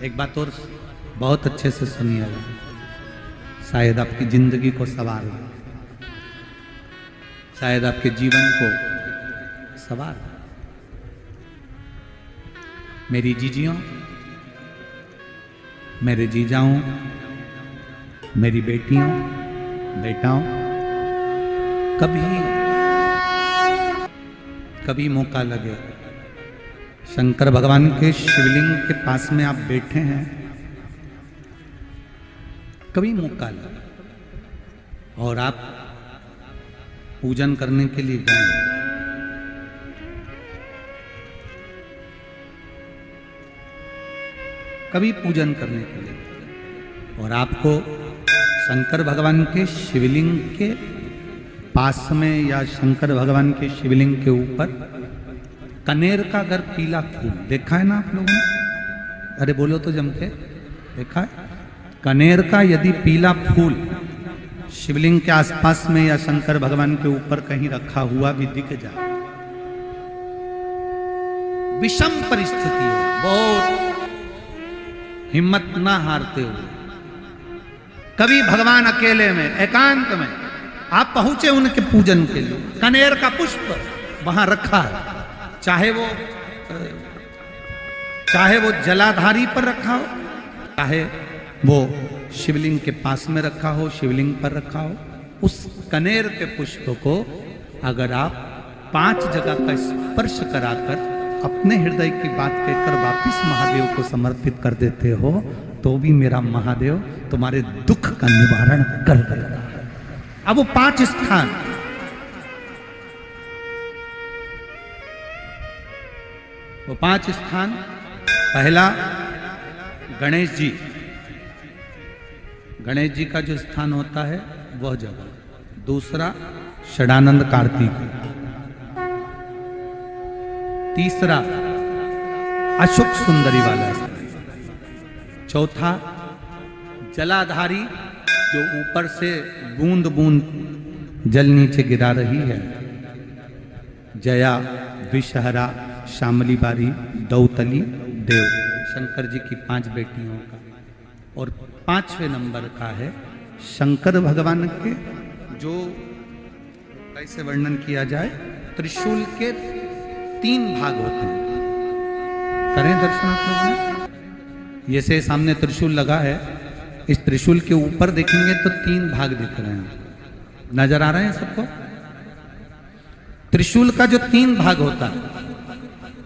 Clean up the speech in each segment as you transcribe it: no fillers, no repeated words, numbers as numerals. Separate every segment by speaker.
Speaker 1: एक बात और बहुत अच्छे से सुनिएगा, शायद आपकी जिंदगी को सवार हो, शायद आपके जीवन को सवार हो। मेरी जीजियों, मेरे जीजाओं, मेरी बेटियों, बेटाओं, कभी मौका लगे, शंकर भगवान के शिवलिंग के पास में आप बैठे हैं, कभी मौका लगे और आप पूजन करने के लिए गए, कभी पूजन करने के लिए और आपको शंकर भगवान के शिवलिंग के पास में या शंकर भगवान के शिवलिंग के ऊपर कनेर का अगर पीला फूल देखा है ना आप लोगों ने, अरे बोलो तो जम के, देखा है? कनेर का यदि पीला फूल शिवलिंग के आसपास में या शंकर भगवान के ऊपर कहीं रखा हुआ भी दिख जाए, विषम परिस्थिति हो, बहुत हिम्मत ना हारते हुए कभी भगवान अकेले में एकांत में आप पहुंचे उनके पूजन के लिए, कनेर का पुष्प वहां रखा है, चाहे वो जलाधारी पर रखा हो, चाहे वो शिवलिंग के पास में रखा हो, शिवलिंग पर रखा हो, उस कनेर के पुष्प को अगर आप 5 जगह का स्पर्श कराकर अपने हृदय की बात कहकर वापिस महादेव को समर्पित कर देते हो, तो भी मेरा महादेव तुम्हारे दुख का निवारण कर देगा। अब वो 5 स्थान, वो 5 स्थान, पहला गणेश जी, गणेश जी का जो स्थान होता है वह जगह, दूसरा षडानंद कार्तिक, तीसरा अशोक सुंदरी वाला स्थान, चौथा जलाधारी जो ऊपर से बूंद बूंद जल नीचे गिरा रही है, जया, विषहरा, शामली बारी, दौतली, देव, शंकर जी की 5 बेटियों का, और 5वें नंबर का है शंकर भगवान के, जो कैसे वर्णन किया जाए, त्रिशूल के 3 भाग होते हैं। करें दर्शन आप लोगों ने, जैसे सामने त्रिशूल लगा है, इस त्रिशूल के ऊपर देखेंगे तो 3 भाग दिख रहे हैं, नजर आ रहे हैं सबको? त्रिशूल का जो 3 भाग होता है,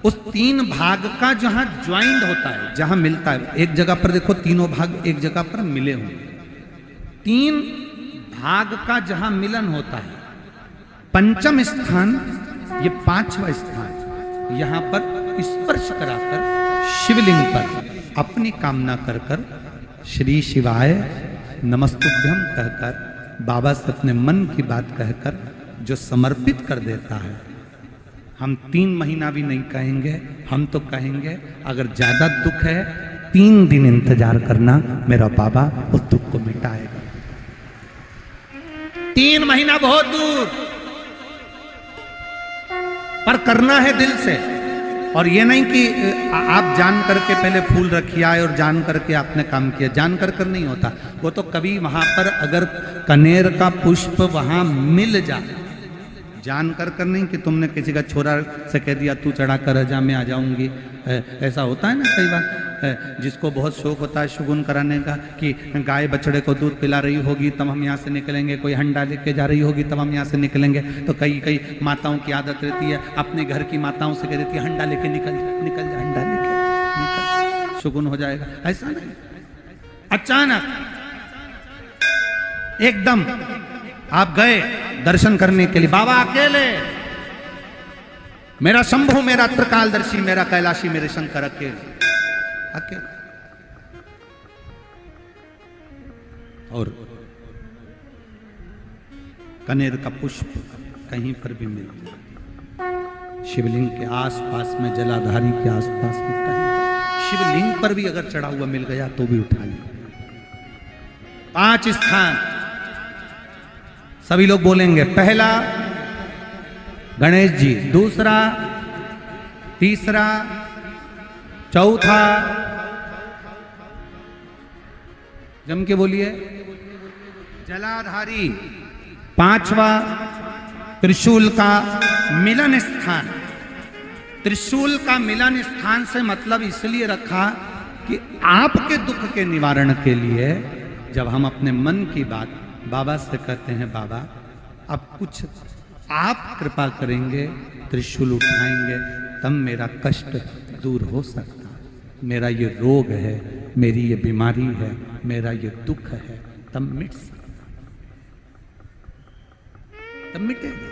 Speaker 1: उस 3 भाग का जहां ज्वाइंट होता है, जहां मिलता है, एक जगह पर देखो तीनों भाग एक जगह पर मिले हुए, 3 भाग का जहां मिलन होता है, 5वां स्थान, ये 5वां स्थान, यहां पर स्पर्श कराकर शिवलिंग पर अपनी कामना कर कर श्री शिवाय नमस्तुभ्यम कहकर, बाबा से अपने मन की बात कहकर जो समर्पित कर देता है, हम 3 महीना भी नहीं कहेंगे, हम तो कहेंगे अगर ज्यादा दुख है 3 दिन इंतजार करना, मेरा बाबा उस दुख को मिटाएगा। 3 महीना बहुत दूर, पर करना है दिल से, और ये नहीं कि आप जान करके पहले फूल रखिए आए और जान करके आपने काम किया, जान कर नहीं होता वो तो, कभी वहां पर अगर कनेर का पुष्प वहां मिल जाए, जान कर नहीं कि तुमने किसी का छोरा से कह दिया तू चढ़ा कर जा, मैं आ जाऊंगी, ऐसा होता है ना कई बार, जिसको बहुत शौक होता है शगुन कराने का, कि गाय बछड़े को दूध पिला रही होगी तब हम यहाँ से निकलेंगे, कोई हंडा लेके जा रही होगी तब हम यहाँ से निकलेंगे, तो कई माताओं की आदत रहती है, अपने घर की माताओं से कह देती है हंडा लेके निकल जा, हंडा लेके निकल, शगुन हो जाएगा। ऐसा नहीं, अचानक एकदम आप गए दर्शन करने के लिए, बाबा अकेले, मेरा शंभु, मेरा त्रिकालदर्शी, मेरा कैलाशी, मेरे शंकर अकेले, और कनेर का पुष्प कहीं पर भी मिल गया, शिवलिंग के आसपास में, जलाधारी के आसपास में, कहीं शिवलिंग पर भी अगर चढ़ा हुआ मिल गया तो भी उठा लिया। 5 स्थान सभी लोग बोलेंगे, पहला गणेश जी, दूसरा, तीसरा, चौथा, जम के बोलिए। जलाधारी, पांचवा त्रिशूल का मिलन स्थान। त्रिशूल का मिलन स्थान से मतलब इसलिए रखा कि आपके दुख के निवारण के लिए जब हम अपने मन की बात बाबा से कहते हैं, बाबा अब कुछ आप कृपा करेंगे, त्रिशूल उठाएंगे, तब मेरा कष्ट दूर हो सकता, मेरा ये रोग है, मेरी ये बीमारी है, मेरा ये दुख है, तब मिट सकता, तब मिटेगा।